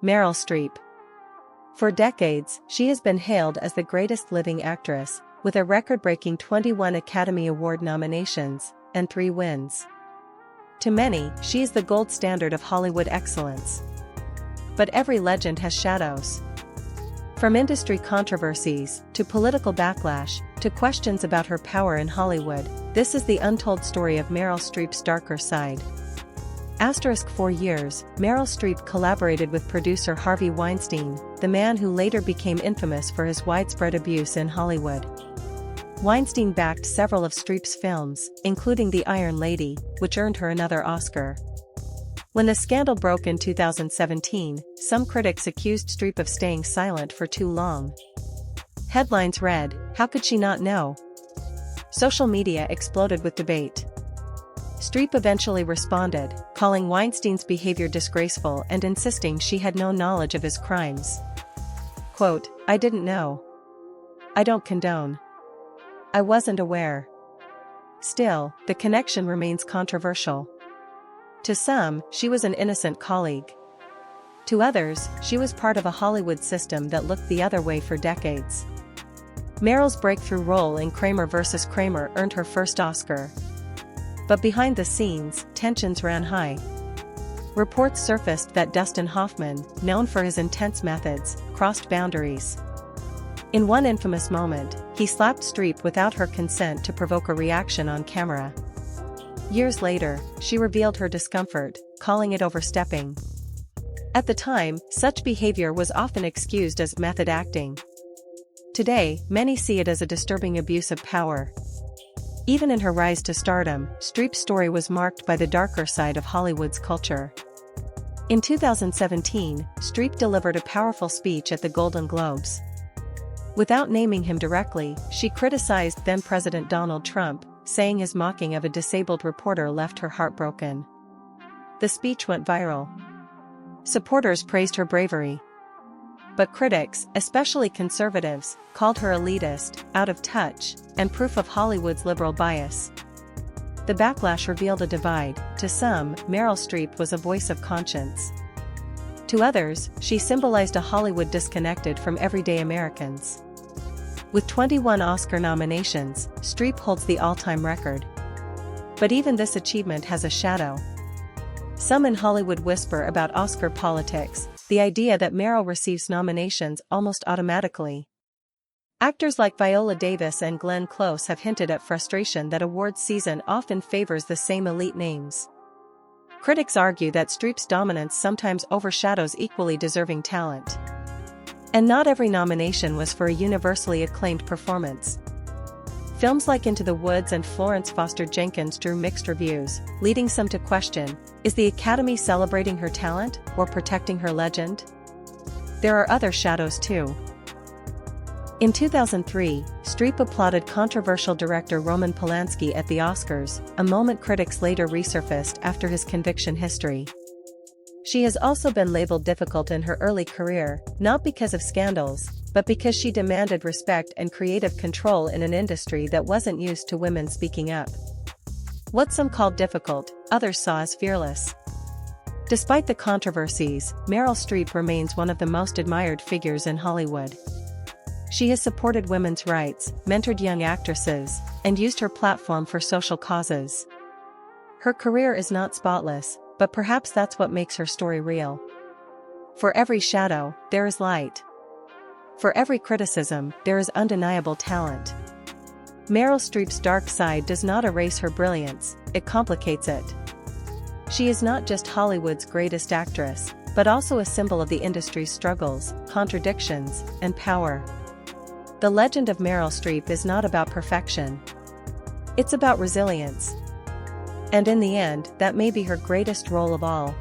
Meryl Streep. For decades, she has been hailed as the greatest living actress, with a record-breaking 21 Academy Award nominations and 3 wins. To many, she is the gold standard of Hollywood excellence. But every legend has shadows. From industry controversies, to political backlash, to questions about her power in Hollywood, this is the untold story of Meryl Streep's darker side. For years, Meryl Streep collaborated with producer Harvey Weinstein, the man who later became infamous for his widespread abuse in Hollywood. Weinstein backed several of Streep's films, including The Iron Lady, which earned her another Oscar. When the scandal broke in 2017, some critics accused Streep of staying silent for too long. Headlines read, "How could she not know?" Social media exploded with debate. Streep eventually responded, calling Weinstein's behavior disgraceful and insisting she had no knowledge of his crimes. Quote, "I didn't know. I don't condone. I wasn't aware." Still, the connection remains controversial. To some, she was an innocent colleague. To others, she was part of a Hollywood system that looked the other way for decades. Meryl's breakthrough role in Kramer vs. Kramer earned her first Oscar. But behind the scenes, tensions ran high. Reports surfaced that Dustin Hoffman, known for his intense methods, crossed boundaries. In one infamous moment, he slapped Streep without her consent to provoke a reaction on camera. Years later, she revealed her discomfort, calling it overstepping. At the time, such behavior was often excused as method acting. Today, many see it as a disturbing abuse of power. Even in her rise to stardom, Streep's story was marked by the darker side of Hollywood's culture. In 2017, Streep delivered a powerful speech at the Golden Globes. Without naming him directly, she criticized then-President Donald Trump, saying his mocking of a disabled reporter left her heartbroken. The speech went viral. Supporters praised her bravery. But critics, especially conservatives, called her elitist, out of touch, and proof of Hollywood's liberal bias. The backlash revealed a divide. To some, Meryl Streep was a voice of conscience. To others, she symbolized a Hollywood disconnected from everyday Americans. With 21 Oscar nominations, Streep holds the all-time record. But even this achievement has a shadow. Some in Hollywood whisper about Oscar politics, the idea that Meryl receives nominations almost automatically. Actors like Viola Davis and Glenn Close have hinted at frustration that awards season often favors the same elite names. Critics argue that Streep's dominance sometimes overshadows equally deserving talent. And not every nomination was for a universally acclaimed performance. Films like Into the Woods and Florence Foster Jenkins drew mixed reviews, leading some to question, is the Academy celebrating her talent or protecting her legend? There are other shadows too. In 2003, Streep applauded controversial director Roman Polanski at the Oscars, a moment critics later resurfaced after his conviction history. She has also been labeled difficult in her early career, not because of scandals, but because she demanded respect and creative control in an industry that wasn't used to women speaking up. What some called difficult, others saw as fearless. Despite the controversies, Meryl Streep remains one of the most admired figures in Hollywood. She has supported women's rights, mentored young actresses, and used her platform for social causes. Her career is not spotless, but perhaps that's what makes her story real. For every shadow, there is light. For every criticism, there is undeniable talent. Meryl Streep's dark side does not erase her brilliance, it complicates it. She is not just Hollywood's greatest actress, but also a symbol of the industry's struggles, contradictions, and power. The legend of Meryl Streep is not about perfection. It's about resilience. And in the end, that may be her greatest role of all.